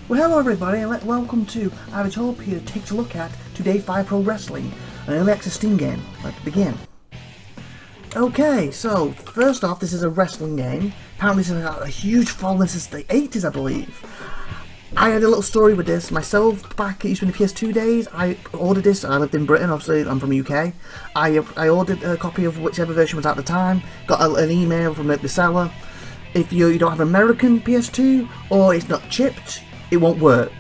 Well, hello everybody, and welcome to IVATOPIA takes a look at Today 5 Pro Wrestling, an early access Steam game. Let's begin. Okay, so first off, this is a wrestling game. Apparently this has got a huge following since the 80s, I believe. I had a little story with this myself back, it used to be in the PS2 days. I ordered this, I lived in Britain, obviously I'm from the UK. I ordered a copy of whichever version was at the time, got an email from the seller. If you don't have American PS2, or it's not chipped, it won't work.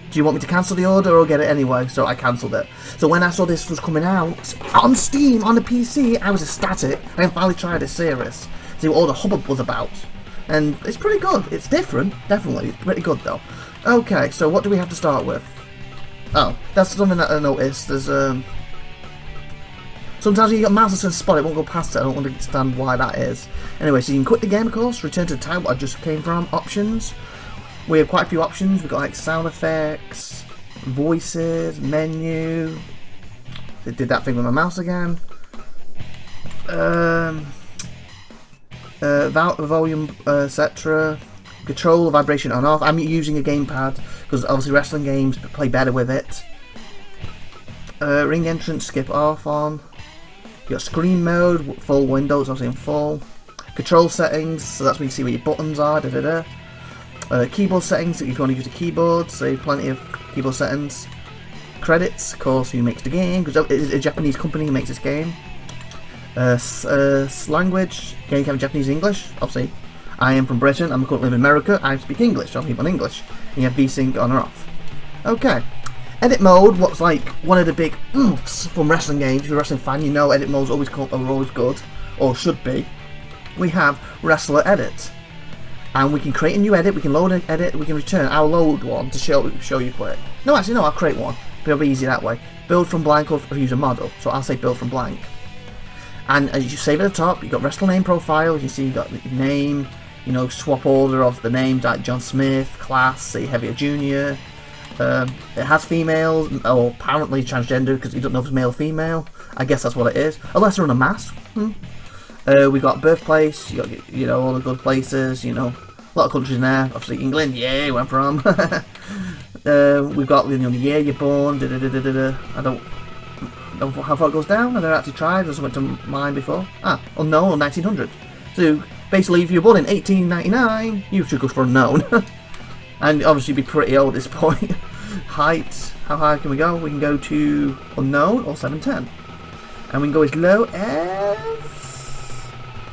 Do you want me to cancel the order or get it anyway? So I cancelled it. So when I saw this was coming out on Steam on the PC, I was ecstatic. I finally tried it serious. See what all the hubbub was about. And it's pretty good. It's different, definitely. It's pretty good though. Okay, so what do we have to start with? Oh, that's something that I noticed. There's sometimes you get mouse that's in a spot, it won't go past it. I don't understand why that is. Anyway, so you can quit the game, of course, return to the tab I just came from, options. We have quite a few options. We've got like sound effects, voices, menu. It did that thing with my mouse again. Volume, etc. Control, vibration on off. I'm using a gamepad because obviously wrestling games play better with it. Ring entrance, skip off on. You got screen mode, full windows, obviously in full. Control settings, so that's where you see where your buttons are. Keyboard settings, if you want to use a keyboard, so plenty of keyboard settings. Credits, of course, who makes the game, because it's a Japanese company who makes this game. Language, game can have Japanese and English, obviously. I am from Britain, I'm currently in America, I speak English, so I speak on English. And you have VSync on or off. Okay. Edit mode, what's like one of the big oofs from wrestling games. If you're a wrestling fan, you know edit modes are always good, or should be. We have Wrestler Edit. And we can create a new edit, we can load an edit, we can return. I'll load one to show you quick. No, actually no, I'll create one. It'll be easy that way. Build from blank or use a model. So I'll say build from blank. And as you save at the top, you've got wrestler name profile. As you see, you've got the name, you know, swap order of the names like John Smith, class, say Heavier Junior. It has females, or apparently transgender because you don't know if it's male or female. I guess that's what it is. Unless they're in a mask. We got birthplace, you got, you know, all the good places, you know, a lot of countries in there. Obviously England, yeah, where I'm from. We've got, you know, the year you're born. I don't know how far it goes down. I never actually tried. There's something to mine before. Unknown or 1900. So basically, if you're born in 1899, you should go for unknown. And obviously be pretty old at this point. Height, how high can we go? We can go to unknown or 710. And we can go as low as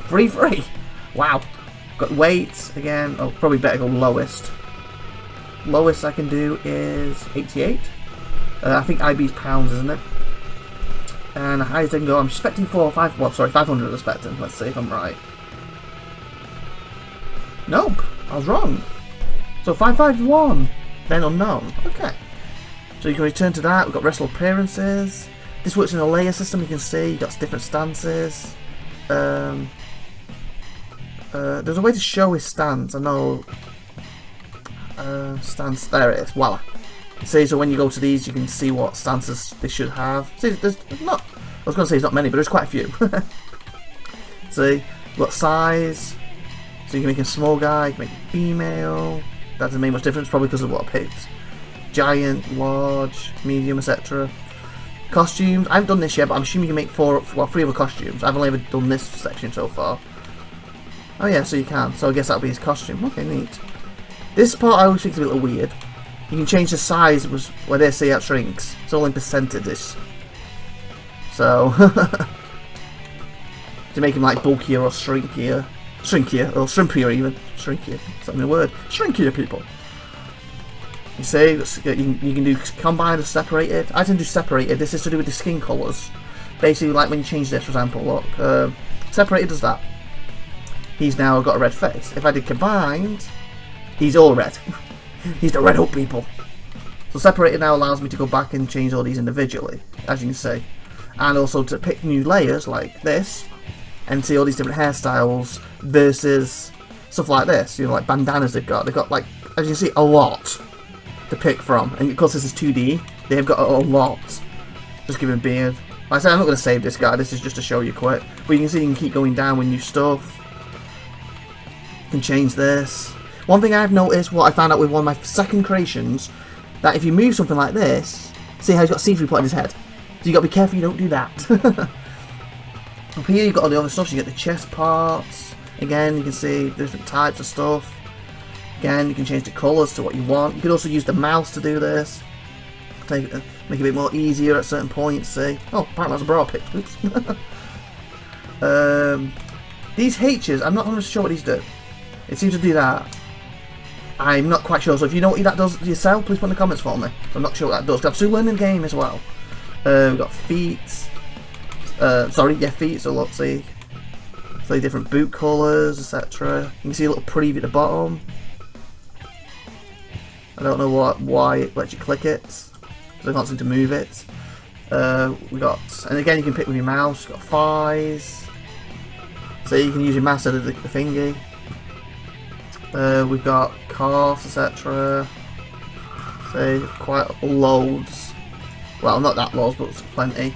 3-3. Wow. Got weight again. Oh, probably better go lowest. Lowest I can do is 88. I think IB's pounds, isn't it? And the highest I can go, I'm expecting 500 I'm expecting. Let's see if I'm right. Nope, I was wrong. So 551, then unknown. Okay. So you can return to that. We've got wrestle appearances. This works in a layer system. You can see you've got different stances. There's a way to show his stance. I know. Stance. There it is. Voila. See, so when you go to these, you can see what stances they should have. See, there's not. I was going to say there's not many, but there's quite a few. See, you've got size. So you can make a small guy. You can make a female. That doesn't make much difference, probably because of what I picked. Giant, large, medium, etc. Costumes. I haven't done this yet, but I'm assuming you can make 3 other costumes. I've only ever done this section so far. Oh yeah, so you can. So I guess that'll be his costume. Okay, neat. This part I always think is a little weird. You can change the size where they say it shrinks. It's all in percentages. So to make him like bulkier or shrinkier. Shrinkier, or shrimpier even. Shrinkier. That's not even a word. Shrinkier people. You see, you can do combined or separated. I tend to do separated. This is to do with the skin colours. Basically, like when you change this, for example, look. Separated does that. He's now got a red face. If I did combined, he's all red. He's the red hook people. So separated now allows me to go back and change all these individually, as you can see. And also to pick new layers like this, and see all these different hairstyles versus stuff like this. You know, like bandanas they've got. They've got, like, as you can see, a lot to pick from. And of course this is 2D. They've got a lot. Just give him a beard. Like I said, I'm not going to save this guy. This is just to show you quick. But you can see you can keep going down with new stuff. You can change this. One thing I've noticed, what I found out with one of my second creations, that if you move something like this, see how he's got see-through put in his head. So you got to be careful you don't do that. Up here you've got all the other stuff, so you get the chest parts. Again, you can see different types of stuff. Again, you can change the colours to what you want. You can also use the mouse to do this. Make it a bit more easier at certain points, see. Oh, apparently that's a bra pick. Oops. These H's, I'm not 100% sure what these do. It seems to do that. I'm not quite sure, so if you know what that does yourself, please put in the comments for me. I'm not sure what that does, because I'm still learning the game as well. We've got feet. Feet, so let's see. So different boot colours, etc. You can see a little preview at the bottom. I don't know why it lets you click it, because I can't seem to move it. We got, and again you can pick with your mouse. Got thighs, so you can use your mouse as the thingy. We've got calves, etc. So quite loads. Well, not that loads, but plenty.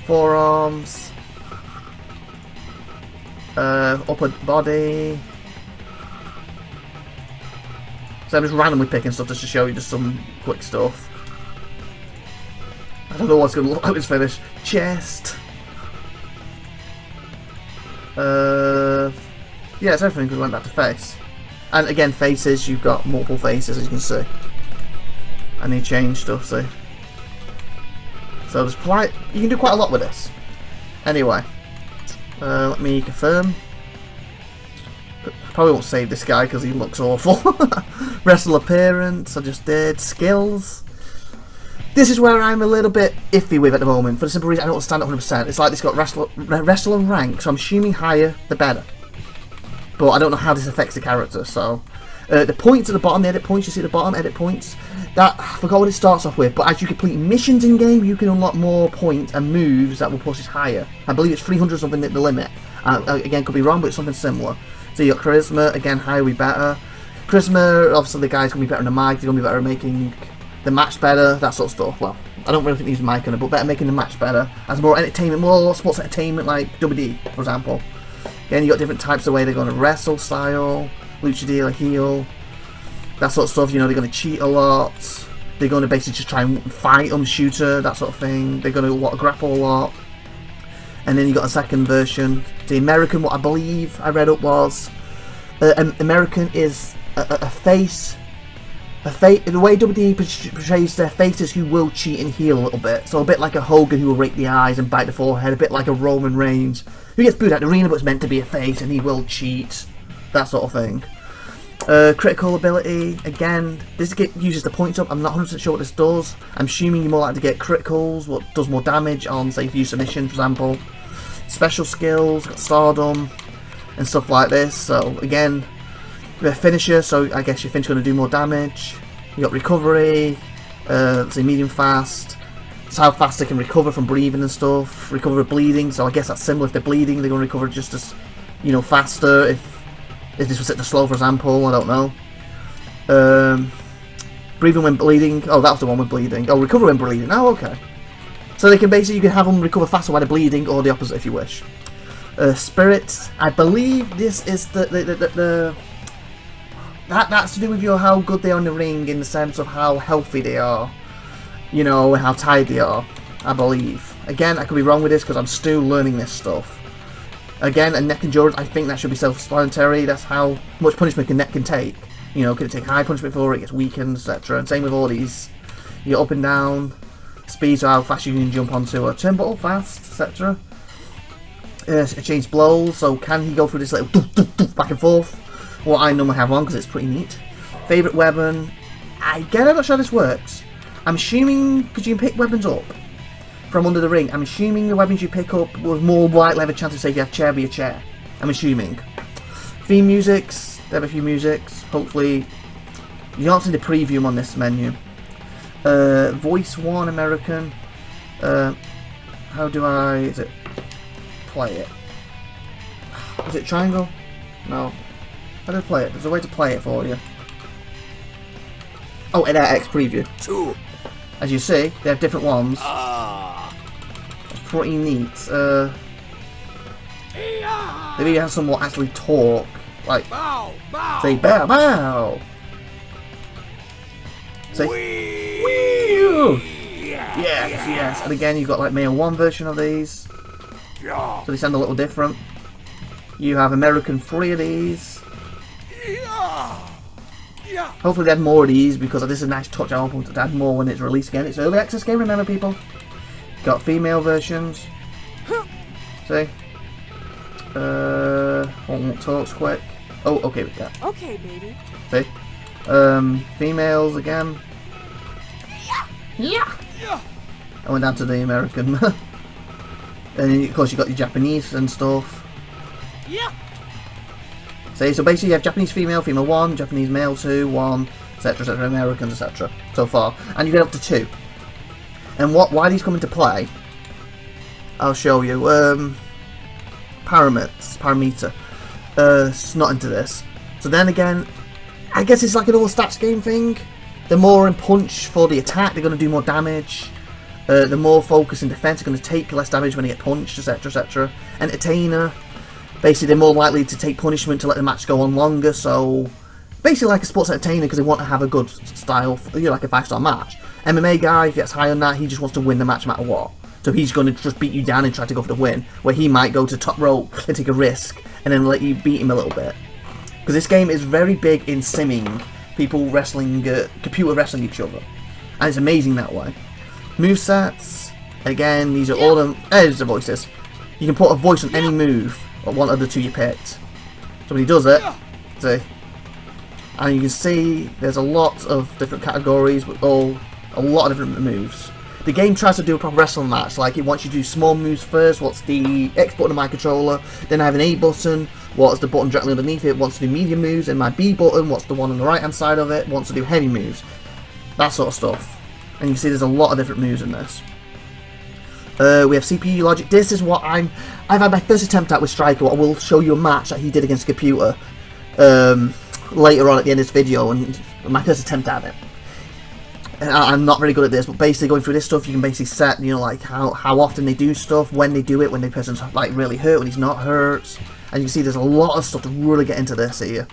Forearms, upper body. So I'm just randomly picking stuff just to show you just some quick stuff. I don't know what's going to look like when it's finished. Chest. Yeah, it's everything because we went back to face. And again, faces, you've got multiple faces as you can see. And you change stuff, see. So there's quite, you can do quite a lot with this. Anyway, let me confirm. Probably won't save this guy because he looks awful. Wrestle appearance, I just did. Skills. This is where I'm a little bit iffy with at the moment, for the simple reason I don't understand it 100%. It's like it's got wrestle and rank, so I'm assuming higher the better. But I don't know how this affects the character, so... the points at the bottom, the edit points, you see at the bottom, edit points. That, I forgot what it starts off with, but as you complete missions in game, you can unlock more points and moves that will push it higher. I believe it's 300 something at the limit. Again, could be wrong, but it's something similar. So you got charisma, again, higher we better. Charisma, obviously the guy's going to be better in the mic, they're going to be better at making the match better, that sort of stuff. Well, I don't really think he's mic on it, but better making the match better. As more entertainment, more sports entertainment like WD, for example. Again, you got different types of way they're going to wrestle style, lucha dealer, heel, that sort of stuff. You know, they're going to cheat a lot. They're going to basically just try and fight on the shooter, that sort of thing. They're going to grapple a lot. And then you got a second version. The American, what I believe I read up was, American is a face. The way WWE portrays their faces who will cheat and heal a little bit. So a bit like a Hogan who will rake the eyes and bite the forehead. A bit like a Roman Reigns who gets booed out the arena but is meant to be a face and he will cheat. That sort of thing. Critical ability, again, this uses the points up. I'm not 100% sure what this does. I'm assuming you're more likely to get criticals, what does more damage on, say, if you use submission, for example. Special skills, got stardom, and stuff like this. So, again, the finisher, so I guess your finisher's going to do more damage. You got recovery, say medium fast. It's how fast they can recover from breathing and stuff. Recover bleeding, so I guess that's similar. If they're bleeding, they're going to recover just as, you know, faster. If this was set to slow, for example, I don't know. Breathing when bleeding. Oh, that was the one with bleeding. Oh, recover when bleeding. Oh, okay. So they can basically, you can have them recover faster while they're bleeding, or the opposite if you wish. Spirit. I believe this is that's to do with how good they are in the ring, in the sense of how healthy they are, you know, and how tired they are. I believe. Again, I could be wrong with this because I'm still learning this stuff. Again, a neck endurance, I think that should be self-explanatory. That's how much punishment a neck can take. You know, can it take high punishment before it gets weakened, etc. And same with all these. You get up and down, speed, so how fast you can jump onto a turnbuckle, fast, etc. Change blows, so can he go through this little doof, doof, doof, back and forth? What I normally have on because it's pretty neat. Favourite weapon, again, I'm not sure how this works. I'm assuming, because you can pick weapons up from under the ring, I'm assuming the weapons you pick up with more likely have a chance to say if you have chair be a chair. I'm assuming. Theme musics, there are a few musics, hopefully. You can't see the preview on this menu. Voice 1 American. How do I, is it play it? Is it triangle? No. How do I play it? There's a way to play it for you. Oh, edit X preview. As you see, they have different ones. It's pretty neat. They really have some what actually talk. like Bow, bow. say bow bow. Say wee. Yes. And again, you've got like male 1 version of these, so they sound a little different. You have American 3 of these. Hopefully they add more of these, because this is a nice touch. I want to add more when it's released again. It's early access game, remember, people. Got female versions. See? Won't talk quick. Oh, okay, we got. Okay, baby. See? Females again. Yeah. I went down to the American. And then, of course, you got your Japanese and stuff. Yeah. See, so basically you have Japanese female, female 1, Japanese male 2, 1, etc, etc, Americans, etc, so far. And you get up to 2. And why these come into play, I'll show you. Parameter. It's not into this. So then again, I guess it's like an all stats game thing. They're more in punch for the attack, they're going to do more damage. They're more focused in defense, they're going to take less damage when they get punched, etc, etc. Entertainer. Basically, they're more likely to take punishment to let the match go on longer, so basically like a sports entertainer, because they want to have a good style, like a 5-star match. MMA guy, if he gets high on that, he just wants to win the match no matter what. So he's going to just beat you down and try to go for the win, where he might go to top rope and take a risk, and then let you beat him a little bit. Because this game is very big in simming, people wrestling, computer wrestling each other. And it's amazing that way. Movesets, again, these are all the, there's the voices. You can put a voice on any move, or one of the 2 you picked. So when he does it, see, and you can see there's a lot of different categories with a lot of different moves. The game tries to do a proper wrestling match, like it wants you to do small moves first. What's the X button on my controller? Then I have an A button. What's the button directly underneath it? Wants to do medium moves. And my B button, what's the one on the right hand side of it? Wants to do heavy moves. That sort of stuff. And you can see there's a lot of different moves in this. We have CPU logic. This is what I've had my first attempt at with Striker. I will show you a match that he did against a computer later on at the end of this video, and my first attempt at it. And I'm not very good at this, but basically going through this stuff, you can basically set, like how often they do stuff, when they do it, when the person's like really hurt, when he's not hurt, and you can see there's a lot of stuff to really get into this here.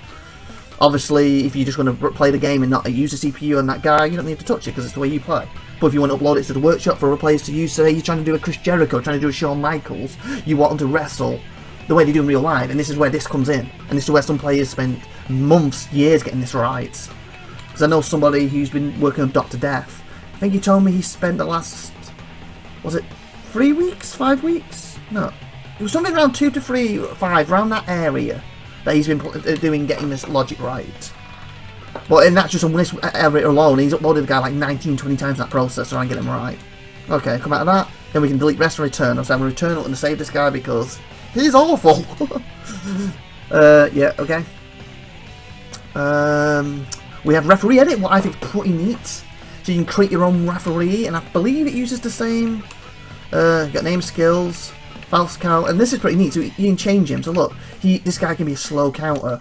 Obviously, if you're just going to play the game and not use the CPU on that guy, you don't need to touch it because it's the way you play. But if you want to upload it to the workshop for other players to use, say you're trying to do a Chris Jericho, trying to do a Shawn Michaels, you want them to wrestle the way they do in real life, and this is where this comes in. And this is where some players spend months, years getting this right. Because I know somebody who's been working on Dr. Death. I think he told me he spent the last, was it 3 weeks, 5 weeks? No, it was something around 2 to 3, 5, around that area that he's been doing, getting this logic right. But and that's just on this area alone. He's uploaded the guy like 19, 20 times in that process to try and get him right. Okay, come out of that. Then we can delete rest and return. So I'm going to return it and save this guy because he's awful. Yeah, okay. We have referee edit, what I think is pretty neat. So you can create your own referee, and I believe it uses the same. You got name, skills, false count, and this is pretty neat. So you can change him. So look, this guy can be a slow counter.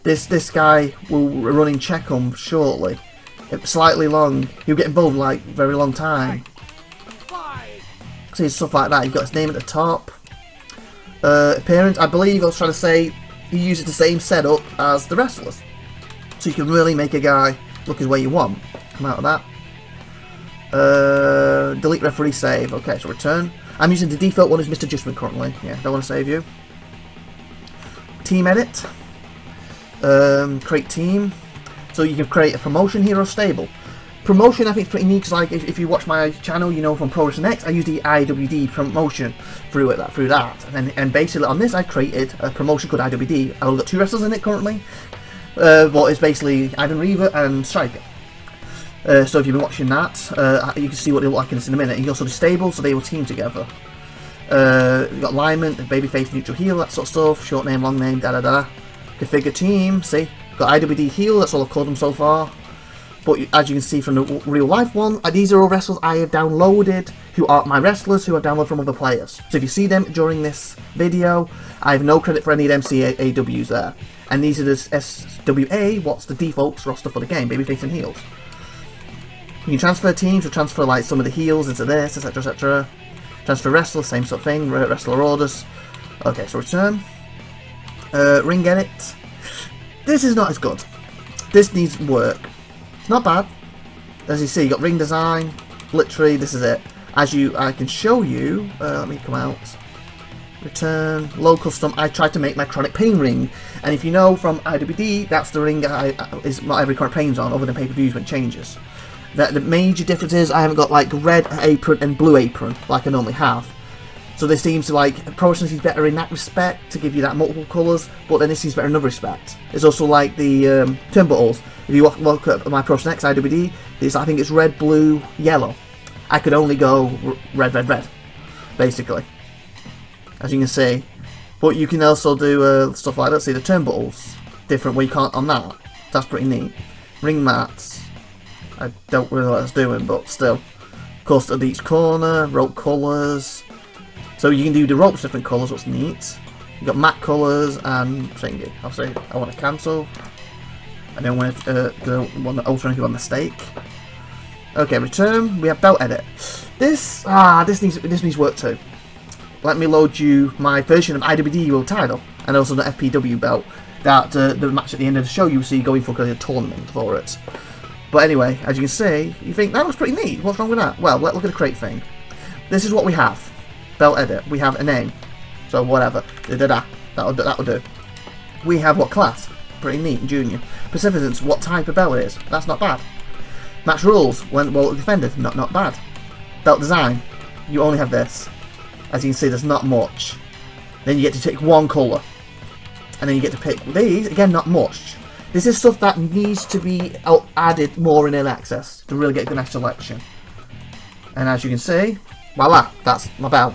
This guy will run in Checkum shortly. It's slightly long. He'll get involved like very long time. See stuff like that. You've got his name at the top. Appearance. I believe I was trying to say he uses the same setup as the wrestlers. So you can really make a guy look the way you want. Come out of that. Delete referee save. Okay, so return. I'm using the default one as Mr. Justman currently. Yeah, don't want to save you. Team edit. Create team. So you can create a promotion, hero, stable. Promotion I think is pretty neat because like if you watch my channel, you know from Pro Wrestling X, I use the IWD promotion through that. And basically on this I created a promotion called IWD. I've only got 2 wrestlers in it currently. But it's basically Ivan Reaver and Striker. So if you've been watching that, you can see what they look like in this in a minute. You can also do stable, so they will team together. You've got alignment, babyface, neutral heel, that sort of stuff. Short name, long name, da-da-da. Configure team, see? Got IWD heel, that's all I've called them so far. But as you can see from the real life one, these are all wrestlers I have downloaded, who are my wrestlers who I've downloaded from other players. So if you see them during this video, I have no credit for any of them CAWs there. And these are the SWA, what's the default roster for the game, babyface and heels. You can transfer teams, or transfer like some of the heels into this, etc, etc. Transfer wrestlers, same sort of thing, wrestler orders. Okay, so return. Ring edit. This is not as good. This needs work. Not bad. As you see, you got ring design. Literally, this is it. I can show you. Let me come out. Return. Low custom. I tried to make my chronic pain ring. And if you know from IWD, that's the ring is not every chronic pain's on, other than pay-per-views when it changes. The major difference is I haven't got like red apron and blue apron like I normally have. So this seems to like, Pro Wrestling seems better in that respect, to give you that multiple colours, but then this seems better in another respect. It's also like the turnbuckles. If you look at my Pro Wrestling X IWD, I think it's red, blue, yellow. I could only go red, red, red, basically, as you can see. But you can also do stuff like that. See the turnbuckles, different where you can't on that. That's pretty neat. Ring mats. I don't really know what it's doing, but still. Of course, at each corner, rope colours. So you can do the ropes different colours, what's neat. You've got matte colours and thingy. Obviously, I want to cancel. I don't want to alter anything by mistake. Okay, return. We have belt edit. This needs work too. Let me load you my version of IWD World Title and also the FPW belt. That the match at the end of the show you see going for a tournament for it. But anyway, as you can see, you think that looks pretty neat. What's wrong with that? Well, let's look at the crate thing. This is what we have. Belt edit. We have a name. So whatever. That'll do. We have what class? Pretty neat. Junior. Pacificants. What type of belt it is? That's not bad. Match rules. When well defended. Not bad. Belt design. You only have this. As you can see, there's not much. Then you get to pick one colour. And then you get to pick these. Again, not much. This is stuff that needs to be added more in early access to really get a good nice selection. And as you can see, voila, that's my belt.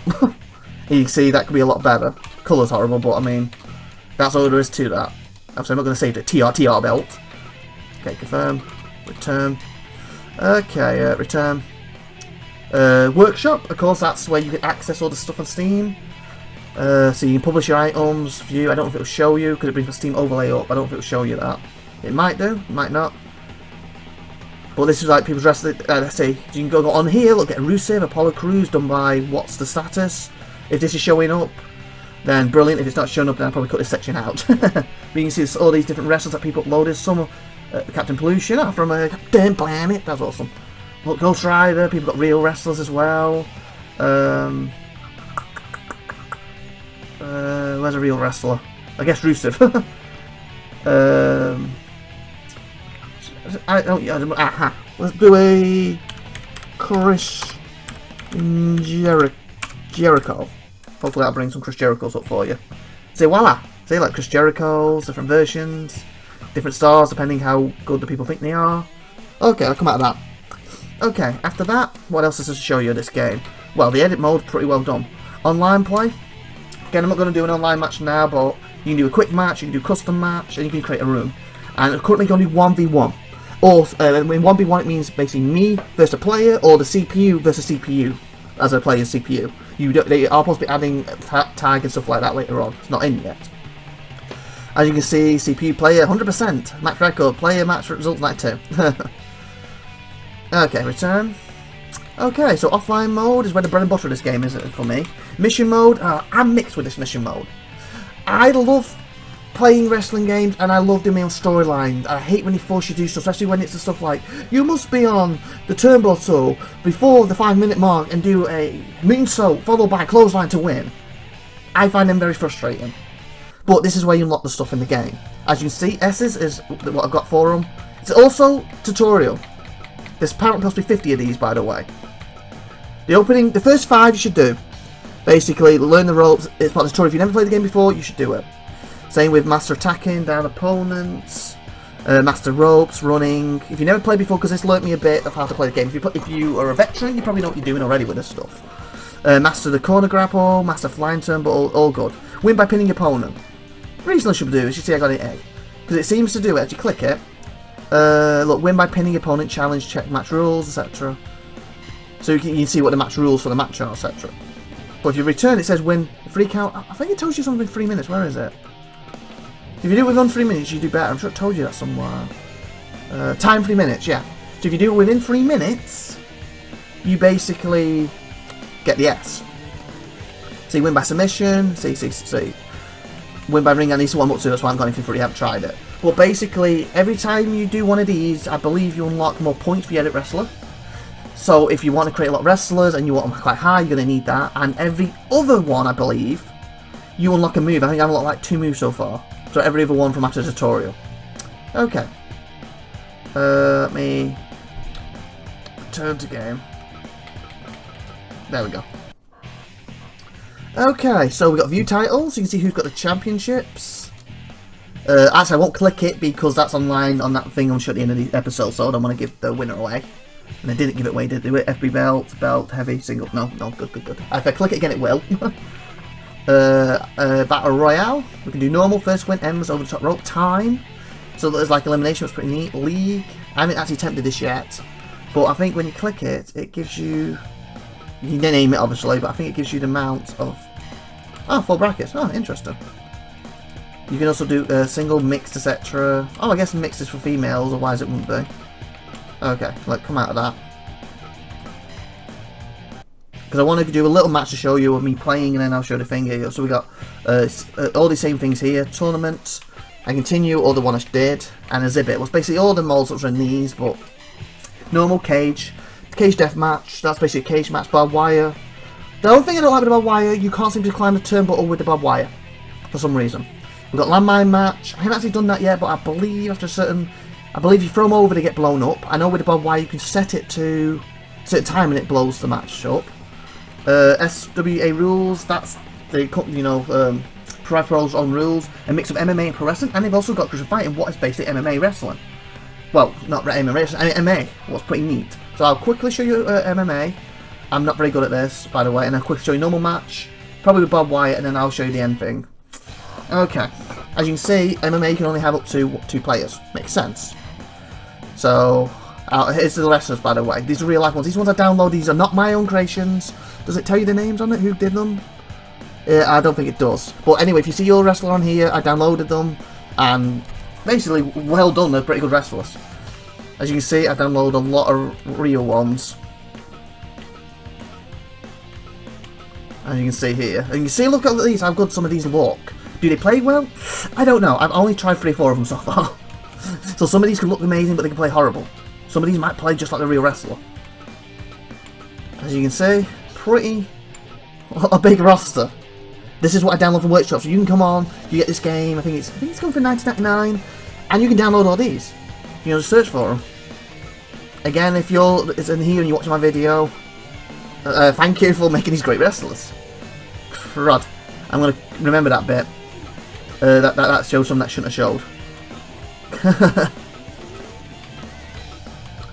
You can see that could be a lot better. Colour's horrible, but I mean, that's all there is to that. Obviously, I'm not going to save the TR belt. Okay, confirm. Return. Okay, return. Workshop, of course, that's where you can access all the stuff on Steam. So you can publish your items, view. I don't know if it'll show you. Could it bring the Steam overlay up? I don't know if it'll show you that. It might do, might not. But this is like people's wrestling. Let's see. You can go on here. Look at Rusev, Apollo Crews, done by what's the status. If this is showing up, then brilliant. If it's not showing up, then I'll probably cut this section out. But you can see all these different wrestlers that people uploaded. Some Captain Pollution from Captain Planet. That's awesome. Look, Ghost Rider. People got real wrestlers as well. Where's a real wrestler? I guess Rusev. Let's do a Chris Jericho. Hopefully that'll bring some Chris Jerichos up for you. See, voila! See, like Chris Jerichos, different versions, different stars depending how good the people think they are. Okay, I'll come out of that. Okay, after that, what else is there to show you of this game? Well, the edit mode, pretty well done. Online play. Again, I'm not going to do an online match now, but you can do a quick match, you can do a custom match, and you can create a room. And currently you can only 1v1. Or, when 1v1 it means basically me versus a player, or the CPU versus CPU, as a player's CPU. They are supposed to be adding tag and stuff like that later on. It's not in yet. As you can see, CPU player 100%. Match record, player match results 92. Okay, return. Okay, so offline mode is where the bread and butter of this game is for me. Mission mode, I'm mixed with this mission mode. I love playing wrestling games and I love doing my own storyline. I hate when they force you to do stuff, especially when it's the stuff like, you must be on the turnbuckle before the 5-minute mark and do a moonsault followed by a clothesline to win. I find them very frustrating. But this is where you unlock the stuff in the game. As you can see, S's is what I've got for them. It's also tutorial. There's apparently supposed to be 50 of these, by the way. The first 5 you should do. Basically, learn the ropes. It's part of the tutorial. If you've never played the game before, you should do it. Same with master attacking, down opponents, master ropes, running. If you never played before, because this learnt me a bit of how to play the game. If you are a veteran, you probably know what you're doing already with this stuff. Master the corner grapple, master flying turn, but all good. Win by pinning your opponent. The reason I should do is you see I got an A. Because it seems to do it, as you click it. Look, win by pinning your opponent, challenge, check match rules, etc. So you can see what the match rules for the match are, etc. But if you return, it says win free count. I think it tells you something in 3 minutes. Where is it? If you do it within 3 minutes, you do better. I'm sure it told you that somewhere. Time 3 minutes, yeah. So if you do it within 3 minutes, you basically get the S. So you win by submission. See. win by ring, I need to warm up to, that's why I haven't got anything for it, I haven't tried it. But basically, every time you do one of these, I believe you unlock more points for your edit wrestler. So if you want to create a lot of wrestlers and you want them quite high, you're going to need that. And every other one, I believe, you unlock a move. I think I've unlocked like 2 moves so far. So every other one from after the tutorial. Okay. Let me turn to game. There we go. Okay, so we've got view titles. You can see who's got the championships. Actually, I won't click it because that's online on that thing I'm sure at the end of the episode, so I don't want to give the winner away. And I didn't give it away, did it? FB belt, heavy, single. No, good. If I click it again, it will. Battle Royale. We can do normal, first win, ends, over the top rope, time. So there's like elimination, which is pretty neat. League. I haven't actually attempted this yet. But I think when you click it, it gives you... You can name it, obviously, but I think it gives you the amount of... Oh, 4 brackets. Oh, interesting. You can also do single, mixed, etc. Oh, I guess mixed is for females, otherwise it wouldn't be. Okay, let's come out of that. Because I want to do a little match to show you of me playing, and then I'll show the thing here. So we got all the same things here. Tournament, and continue, all the one I did, and exhibit. Well, it's basically all the molds that are in these, but normal cage. Cage death match, that's basically a cage match, barbed wire. The only thing I don't like with the barbed wire, you can't seem to climb the turnbuckle with the barbed wire. For some reason. We've got landmine match. I haven't actually done that yet, but I believe after a certain... I believe you throw them over, they get blown up. I know with the barbed wire, you can set it to a certain time and it blows the match up. SWA rules, that's the, you know, Pro's own rules. A mix of MMA and pro wrestling. And they've also got Cruiser Fighting, what is basically MMA wrestling. Well, not MMA wrestling, MMA. What's pretty neat. So I'll quickly show you MMA. I'm not very good at this, by the way. And I'll quickly show you normal match. Probably with barbed wire, and then I'll show you the end thing. Okay. As you can see, MMA can only have up to 2 players. Makes sense. So, here's the wrestlers, by the way. These are real life ones. These ones I download. These are not my own creations. Does it tell you the names on it? Who did them? I don't think it does. But anyway, if you see your wrestler on here, I downloaded them. And basically, well done. They're pretty good wrestlers. As you can see, I download a lot of real ones. As you can see here. And you can see, look at these, how good some of these look. Do they play well? I don't know. I've only tried 3 or 4 of them so far. So some of these can look amazing, but they can play horrible. Some of these might play just like the real wrestler. As you can see, pretty... a big roster. This is what I download from Workshop. So you can come on, you get this game. I think it's going for $19.99. And you can download all these. You know, just search for them. Again, if you're in here and you're watching my video, thank you for making these great wrestlers. Crud. I'm going to remember that bit. That shows something that shouldn't have showed.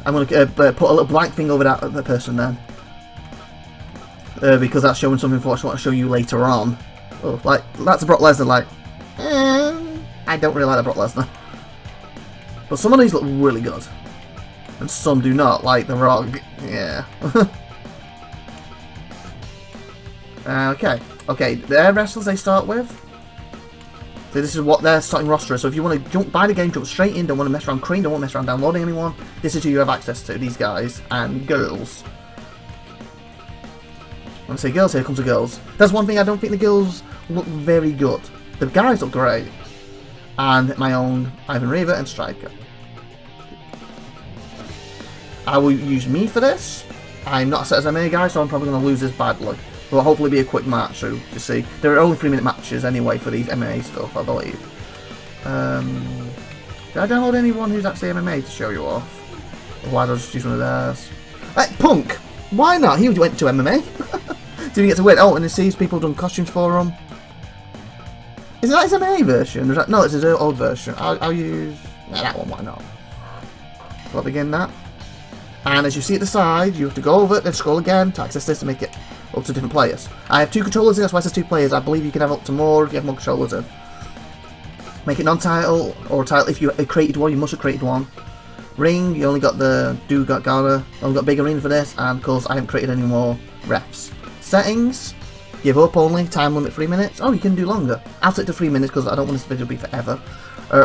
I'm going to put a little blank thing over that person then. Because that's showing something for what I want to show you later on. Oh, like, that's a Brock Lesnar, like, I don't really like that Brock Lesnar. But some of these look really good. And some do not, like The Rock. Yeah. Okay, their wrestlers they start with. So this is what their starting roster is. So if you want to buy the game, jump straight in, don't want to mess around cream, don't want to mess around downloading anyone, this is who you have access to, these guys and girls. When I say girls, here comes the girls. That's one thing, I don't think the girls look very good. The guys look great. And my own Ivan Reaver and Striker. I will use me for this. I'm not a set as MMA guy, so I'm probably going to lose this badly. But hopefully be a quick match, so you see. There are only 3-minute matches anyway for these MMA stuff, I believe. Did I download anyone who's actually MMA to show you off? Otherwise I'll just use one of theirs. Hey, Punk! Why not? He went to MMA. Did he get to win? Oh, and it sees people have done costumes for him. Is that his MMA version? No, it's his old version. I'll use... Nah, that one, why not? So I'll begin that. And as you see at the side, you have to go over it, then scroll again to access this to make it up to different players. I have 2 controllers in, that's why it says 2 players. I believe you can have up to more if you have more controllers in. Make it non-title, or title. If you created one, you must have created one. Ring, you only got the Garda, only got big arena for this, and of course I haven't created any more refs. Settings, give up only, time limit 3 minutes. Oh, you can do longer. I'll stick to 3 minutes because I don't want this video to be forever.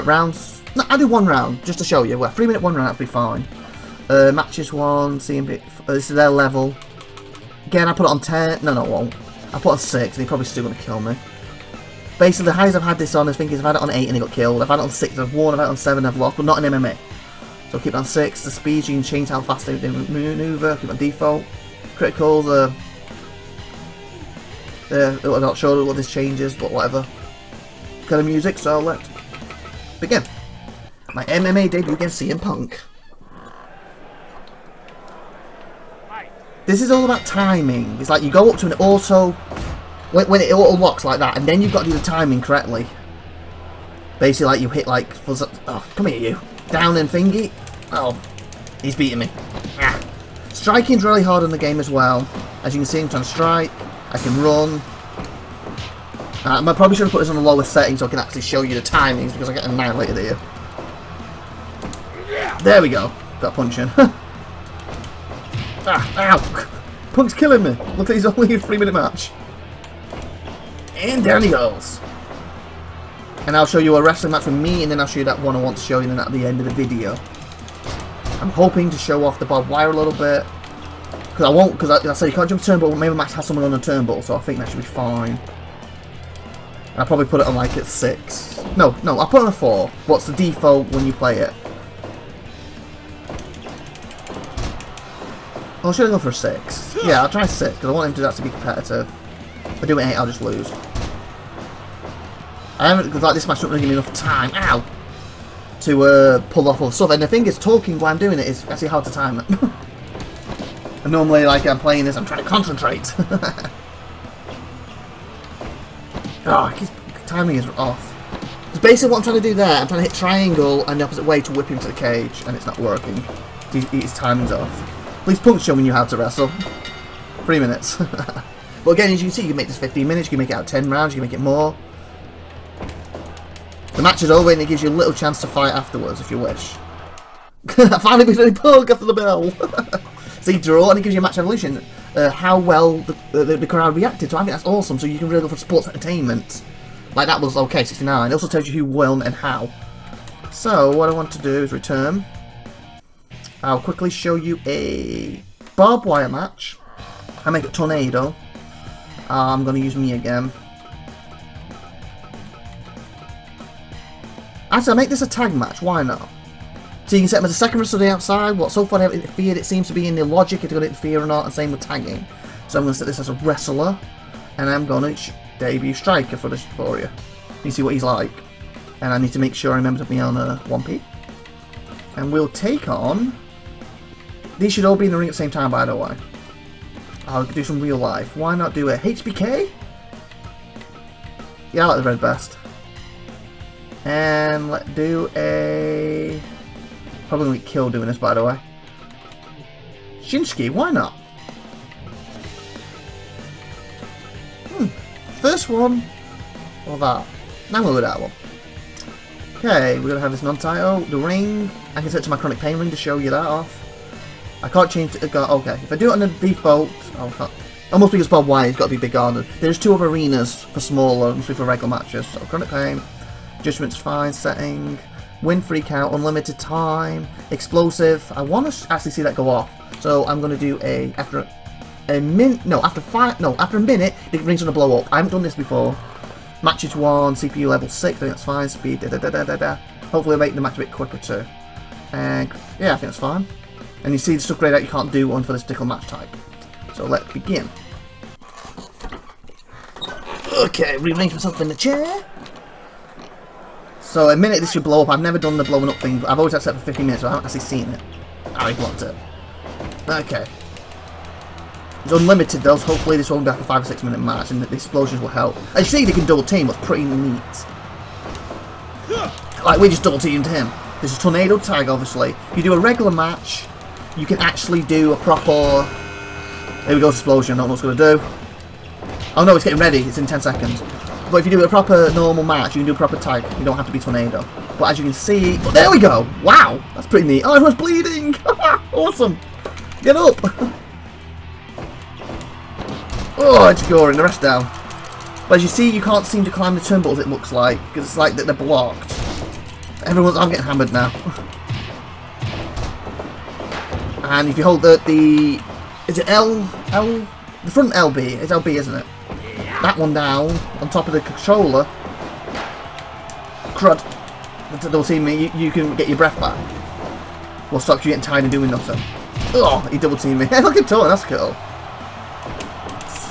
Rounds, no, I'll do 1 round, just to show you. Well, 3-minute 1 round, that'll be fine. Matches 1, CMP, this is their level. Again, I put it on 10, no, it won't. I put it on 6, and he's probably still going to kill me. Basically, the highest I've had this on, I think, is I've had it on 8 and it got killed. I've had it on 6, I've won. I've had it on 7, I've lost, but not in MMA. So keep it on 6. The speed, you can change how fast they maneuver. Keep it on default. Critical, I'm not sure what this changes, but whatever. Kind of music, so let's begin. My MMA debut against CM Punk. This is all about timing. It's like you go up to an auto, when it auto locks like that, and then you've got to do the timing correctly. Basically, like you hit like, oh, come here you, down and thingy. Oh, he's beating me. Ah. Striking's really hard in the game as well. As you can see, I'm trying to strike. I can run. I probably should have put this on the lowest setting so I can actually show you the timings because I get annihilated here. There we go. Got a punch in. Ow! Punk's killing me. Look, he's only a 3-minute match. And down he goes. And I'll show you a wrestling match with me, and then I'll show you that one I want to show you then at the end of the video. I'm hoping to show off the barbed wire a little bit. Because I won't, because I said you can't jump a turnbuckle, maybe I might have someone on a turnbuckle, so I think that should be fine. I'll probably put it on like at 6. No, I'll put it on a 4. What's the default when you play it? Well, should I go for a 6? Yeah, I'll try 6, because I want him to actually be competitive. If I do it 8, I'll just lose. I haven't, because like this match doesn't really give me enough time, ow, to pull off all the stuff. And the thing is, talking while I'm doing it is actually hard to time it. And normally, like, I'm playing this, I'm trying to concentrate. Oh, timing is off. Because basically what I'm trying to do there, I'm trying to hit triangle and the opposite way to whip him to the cage, and it's not working. His timing's off. At least Punk's showing you how to wrestle. 3 minutes. But again, as you can see, you can make this 15 minutes, you can make it out 10 rounds, you can make it more. The match is over and it gives you a little chance to fight afterwards if you wish. I finally beat a Punk after the bell. See, draw, and it gives you a match evolution. How well the crowd reacted. So I think that's awesome. So you can really go for sports entertainment. Like that was okay, 69. It also tells you who won and how. So what I want to do is return. I'll quickly show you a barbed wire match. I make a tornado. I'm going to use me again. Actually, I'll make this a tag match. Why not? So you can set them as a second wrestler to the outside. What so far they haven't interfered, it seems to be in the logic if they're going to interfere or not, and same with tagging. So I'm going to set this as a wrestler, and I'm going to debut striker for this for you. You see what he's like. And I need to make sure I remember to be on a 1P. And we'll take on... These should all be in the ring at the same time, by the way. I'll do some real life. Why not do a HBK? Yeah, I like the red best. And let's do a... Probably going to get killed doing this, by the way. Shinsuke, why not? First one, or that. Now we'll go with that one. Okay, we're going to have this non-title. The ring, I can set it to my chronic pain ring to show you that off. I can't change it. Okay, if I do it on the default, almost because barbed wire, it's got to be big on. There's 2 other arenas for smaller and 3 for regular matches. So chronic pain, judgment's fine, setting, win free count, unlimited time, explosive. I want to actually see that go off. So I'm going to do after a minute, after a minute, the ring's going to blow up. I haven't done this before. Match is 1, CPU level 6, I think that's fine, speed, Hopefully I'll make the match a bit quicker too. And yeah, I think that's fine. And you see the stuff grayed out you can't do one for this particular match type. So let's begin. Okay, rearrange myself in the chair. So a minute this should blow up. I've never done the blowing up thing, but I've always had it set for 15 minutes, so I haven't actually seen it. Oh, he blocked it. Okay. It's unlimited though, so hopefully this won't be like a 5 or 6 minute match and the explosions will help. As you see, they can double team, what's pretty neat. Like, we just double teamed him. This is tornado tag, obviously. If you do a regular match, you can actually do a proper... Here we go, explosion, I don't know what it's going to do. Oh no, it's getting ready, it's in 10 seconds. But if you do a proper normal match, you can do a proper tag. You don't have to be tornado. But as you can see... Oh, there we go! Wow! That's pretty neat. Oh, everyone's bleeding! Awesome! Get up! Oh, it's scoring, the rest down. But as you see, you can't seem to climb the turnbuckles, it looks like. Because it's like that they're blocked. I'm getting hammered now. And if you hold the is it the front LB, it's LB isn't it? That one down, on top of the controller, crud. They'll see me. You can get your breath back. Will stop you getting tired and doing nothing. Oh, he double teamed me. Hey, look at Tony, that's cool.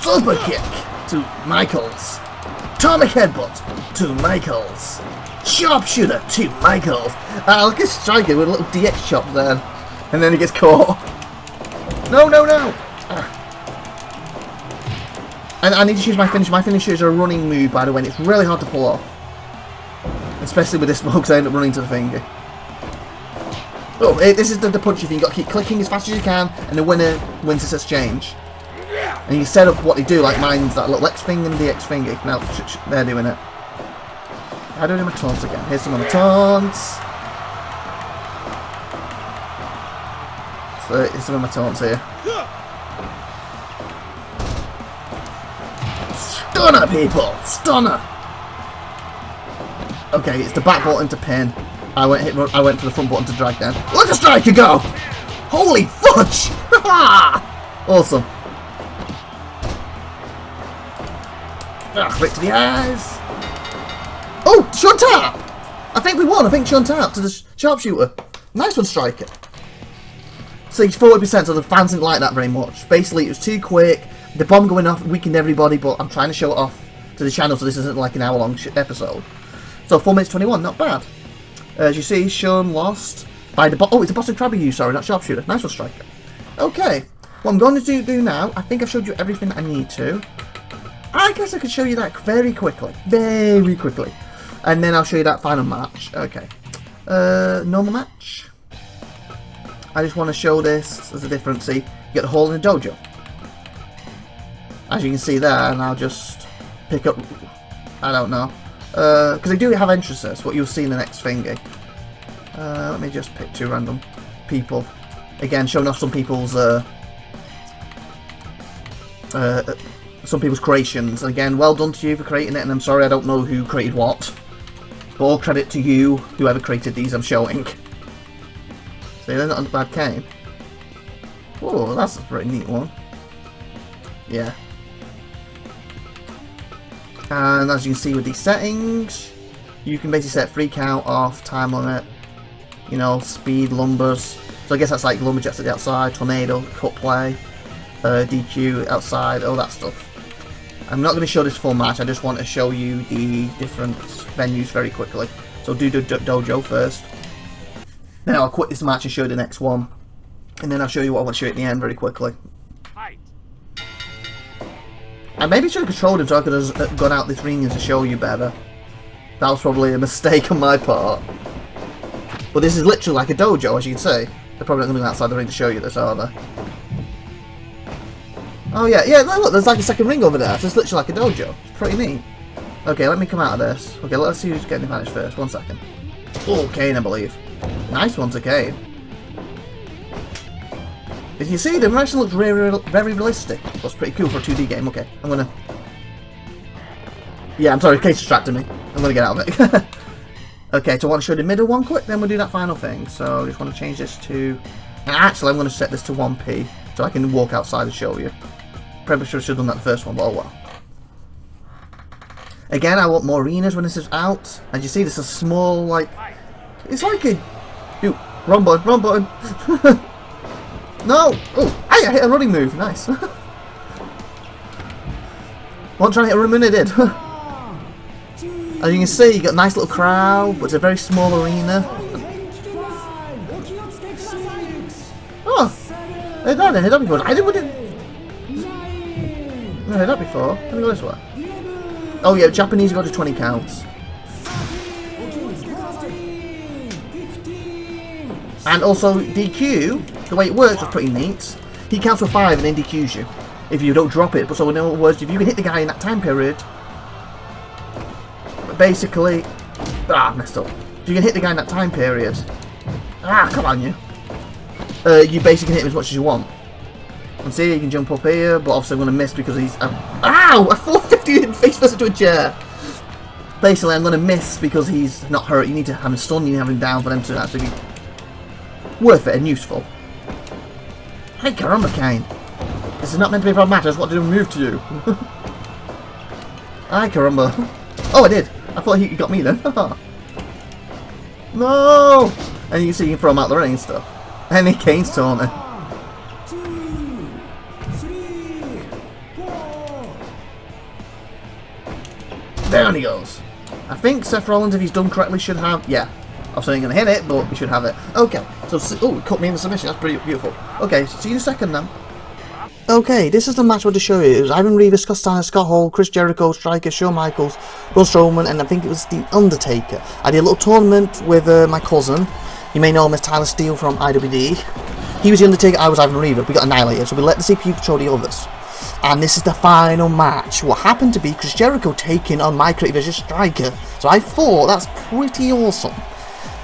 Super kick to Michaels. Atomic headbutt to Michaels. Sharpshooter to Michaels. Look at Striker with a little DX chop there. And then he gets caught. No, no, no. And I need to choose my finisher. My finisher is a running move, by the way, and it's really hard to pull off. Especially with this move, because I end up running to the finger. Oh, this is the punchy thing. You've got to keep clicking as fast as you can, and the winner wins this exchange. And you set up what they do, like mine's that little X finger and the X finger. Now, they're doing it. How do I do my taunts again? Here's some of the taunts. So, here's some of my taunts here. Stunner, people! Stunner! Okay, it's the back button to pin. I went for the front button to drag down. Look at Striker go! Holy fudge! Awesome. Right to the eyes. Oh, Sean Tap! I think we won. I think Sean Tap to the sharpshooter. Nice one, Striker. So he's 40%, so the fans didn't like that very much. Basically, it was too quick. The bomb going off weakened everybody, but I'm trying to show it off to the channel so this isn't like an hour-long episode. So 4 minutes 21, not bad. As you see, Sean lost by the oh, it's a Boston Crabber you, sorry, not sharpshooter. Nice one, Striker. Okay, what I'm going to do now, I think I've showed you everything I need to. I guess I could show you that very quickly. Very quickly. And then I'll show you that final match. Okay. Normal match. I just want to show this as a difference. See, you get the hall in the dojo. As you can see there, and I'll just pick up, I don't know. Because they do have entrances, what you'll see in the next thingy. Let me just pick 2 random people. Again, showing off some people's creations. And again, well done to you for creating it, and I'm sorry I don't know who created what. But all credit to you, whoever created these I'm showing. See, they're not a bad cane. Oh, that's a pretty neat one. Yeah. And as you can see with these settings, you can basically set free count, off, time limit, you know, speed, lumbers. So I guess that's like lumberjacks at the outside, tornado, cut play, DQ outside, all that stuff. I'm not going to show this full match, I just want to show you the different venues very quickly. So do the dojo first. Then I'll quit this match and show you the next one. And then I'll show you what I want to show you at the end very quickly. I maybe should have controlled him so I could have gone out this ring to show you better. That was probably a mistake on my part. But this is literally like a dojo, as you can see. They're probably not going to go outside the ring to show you this, are they? Oh yeah, yeah, look, there's like a second ring over there. So it's literally like a dojo. It's pretty neat. Okay, let me come out of this. Okay, let's see who's getting advantage first. 1 second. Oh, Kane, I believe. Nice one to Kane. As you see, the animation looks very realistic. That's pretty cool for a 2D game. Okay, I'm gonna... Yeah, I'm sorry, Kate's distracted me. I'm gonna get out of it. Okay, so I want to show the middle one quick, then we'll do that final thing. So I just want to change this to... And actually, I'm going to set this to 1p, so I can walk outside and show you. Probably should have done that the first one, but oh well. Again, I want more arenas when this is out. As you see, this is a small, like... It's like a... Ooh, wrong button, wrong button. No! Oh, hey, I hit a running move. Nice. Wasn't trying to hit a run and it did. As you can see, you got a nice little crowd, but it's a very small arena. Oh! I heard that before. I didn't... I heard that before. Let me go this way. Oh yeah, Japanese go to 20 counts. And also DQ, the way it works was pretty neat. He counts for 5 and then DQs you if you don't drop it. But so in other words, if you can hit the guy in that time period, basically, messed up. If you can hit the guy in that time period, come on you. You basically hit him as much as you want. And see, you can jump up here, but obviously I'm going to miss because he's... ow! A 450 in face first into a chair! Basically, I'm going to miss because he's not hurt. You need to have him stunned, you need to have him down for them to actually be worth it and useful. Hey, caramba, Kane. This is not meant to be a problem matter, I just want to do a move to you. Hi, caramba. Oh, I did. I thought he got me then. No! And you see him throw him out the ring and stuff. And he Kane's taunting. Down he goes. I think Seth Rollins, if he's done correctly, should have... Yeah. Obviously, I'm going to hit it, but he should have it. Okay. So, oh, it cut me in the submission. That's pretty beautiful. Okay, so see you in a second then. Okay, this is the match I want to show you. It was Ivan Reaver, Scott Steiner, Scott Hall, Chris Jericho, Striker, Shawn Michaels, Braun Strowman, and I think it was The Undertaker. I did a little tournament with my cousin. You may know him as Tyler Steele from IWD. He was The Undertaker, I was Ivan Reaver. We got annihilated, so we let the CPU control the others. And this is the final match. What happened to be Chris Jericho taking on my creative versus Striker. So I thought that's pretty awesome.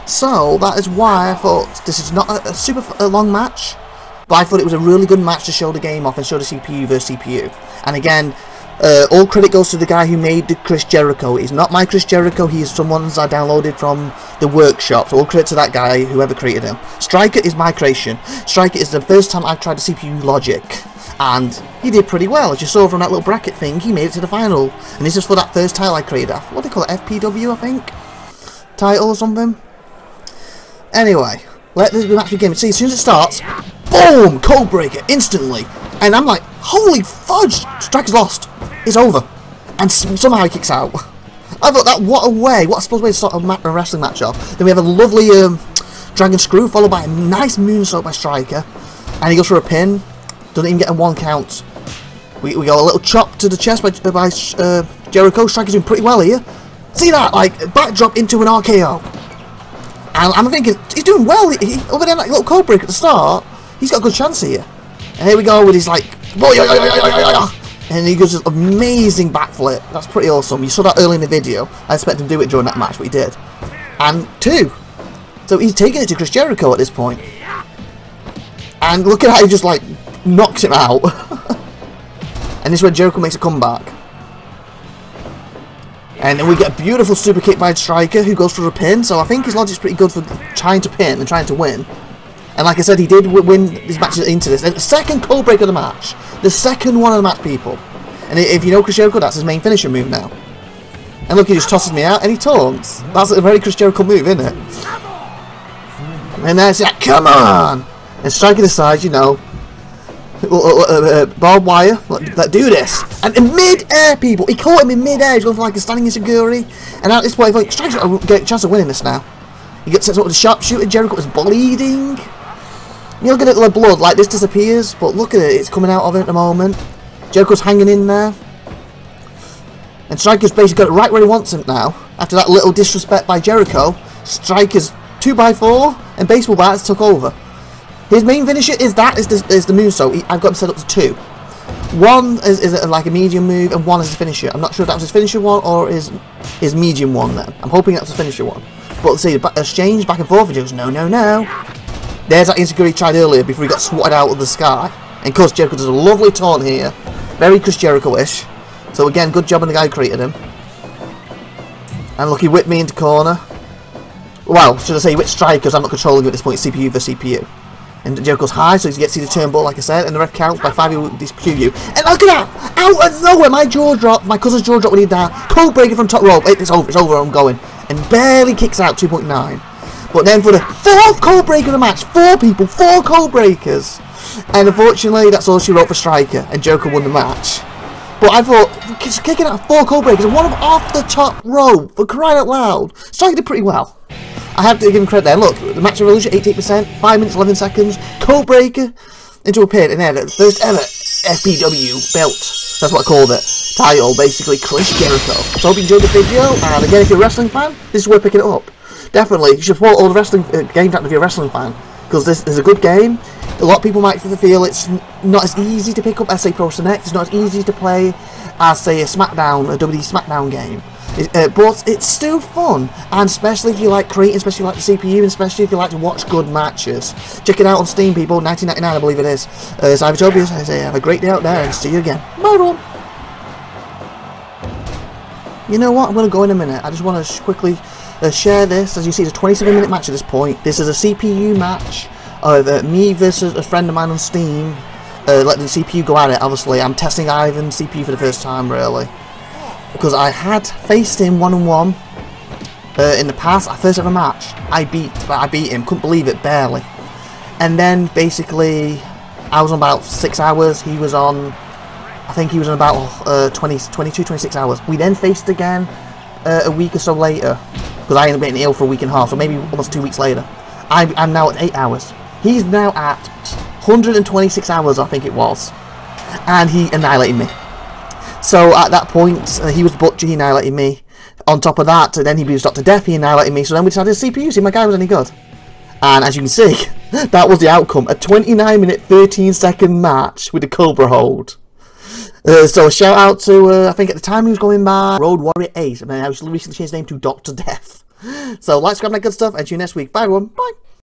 So that is why I thought this is not a super long match. But I thought it was a really good match to show the game off and show the CPU versus CPU. And again, all credit goes to the guy who made the Chris Jericho. He's not my Chris Jericho, he is someone's I downloaded from the workshop. So all credit to that guy, whoever created him. Striker is my creation. Striker is the first time I've tried the CPU logic. And he did pretty well. As you saw from that little bracket thing, he made it to the final. And this is for that first title I created. What do they call it? FPW, I think? Title or something? Anyway, let the match begin. See, as soon as it starts, boom! Code breaker, instantly. And I'm like, holy fudge! Striker's lost. It's over. And somehow he kicks out. I thought that, what a way, what a supposed way to start a wrestling match off. Then we have a lovely dragon screw, followed by a nice moonsault by Striker. And he goes for a pin. Doesn't even get a 1 count. We got a little chop to the chest by Jericho. Striker's doing pretty well here. See that? Like, backdrop into an RKO. And I'm thinking, he's doing well. Over there, like, little code break at the start. He's got a good chance here. And here we go with his, like, and he goes this amazing backflip. That's pretty awesome. You saw that early in the video. I expected him to do it during that match, but he did. And 2. So he's taking it to Chris Jericho at this point. And look at how he just, like, knocks him out. And this is where Jericho makes a comeback. And then we get a beautiful super kick by Striker, who goes for a pin. So I think his logic's pretty good for trying to pin and trying to win. And like I said, he did win his matches into this. And the second code break of the match. The second one of the match, people. And if you know Chris Jericho, that's his main finisher move now. And look, he just tosses me out and he taunts. That's a very Chris Jericho move, isn't it? And then it's like, come on! And Striker decides, you know, barbed wire, let's do this. And in mid-air, people, he caught him in mid-air. He's going for like a standing insecurity. And at this point, like, Striker's got a chance of winning this now. He gets sets up with a sharpshooter. Jericho is bleeding. You look at it, the blood, like this disappears, but look at it, it's coming out of it at the moment. Jericho's hanging in there. And Striker's basically got it right where he wants him now. After that little disrespect by Jericho, Striker's 2x4 and baseball bats took over. His main finisher is the moonsault. I've got him set up to 2. One is like a medium move, and 1 is the finisher. I'm not sure if that was his finisher one or his medium one then. I'm hoping that was the finisher one. But let's see, the exchange back and forth, he goes, no, no, no. There's that insecurity he tried earlier before he got swatted out of the sky. And of course, Jericho does a lovely taunt here. Very Chris Jericho-ish. So again, good job on the guy who created him. And look, he whipped me into corner. Well, should I say whipped Striker, because I'm not controlling him at this point. It's CPU for CPU. And Jericho's high, so he gets to see the turnbuckle, like I said. And the ref counts by 5 with this QU. And look at that! Out of nowhere, my jaw dropped. My cousin's jaw dropped when he died. Code breaker from top rope. It's over, I'm going. And barely kicks out 2.9. But then for the 4th code breaker of the match, 4 people, 4 code breakers. And unfortunately, that's all she wrote for Striker, and Jericho won the match. But I thought, kicking out 4 code breakers and one of them off the top rope, for crying out loud. Striker did pretty well. I have to give him credit there. Look, the match resolution, 88%, 5 minutes, 11 seconds, code breaker into a pin, and then the first ever FPW belt. That's what I called it. Title, basically, Chris Jericho. So I hope you enjoyed the video, and again, if you're a wrestling fan, this is where picking it up. Definitely, you should support all the wrestling games out if you're a wrestling fan, because this is a good game. A lot of people might feel it's not as easy to pick up as, say, Pro Wrestling X. It's not as easy to play as, say, a WWE SmackDown game. But it's still fun, and especially if you like creating, especially if you like the CPU, and especially if you like to watch good matches. Check it out on Steam, people. $19.99, I believe it is. It's IVATOPIA. I say have a great day out there, and see you again. Bye. You know what? I'm going to go in a minute. I just want to quickly share this. As you see, it's a 27-minute match at this point. This is a CPU match of me versus a friend of mine on Steam. Let the CPU go at it, obviously. I'm testing Ivan's CPU for the first time, really. Because I had faced him one-on-one in the past, our first ever match, I beat him, couldn't believe it, barely. And then basically, I was on about 6 hours, he was on, I think he was on about 22, 26 hours. We then faced again a week or so later, because I ended up getting ill for a week and a half, so maybe almost 2 weeks later. I'm now at 8 hours. He's now at 126 hours, I think it was. And he annihilated me. So at that point, he was butcher, he annihilated me. On top of that, then he was Dr. Death, he annihilated me. So then we decided to CPU, see if my guy was any good. And as you can see, that was the outcome. A 29-minute, 13-second match with the Cobra hold. So a shout out to, I think at the time he was going by Road Warrior Ace. I mean, I recently changed his name to Dr. Death. So like, subscribe, that good stuff, and see you next week. Bye everyone, bye.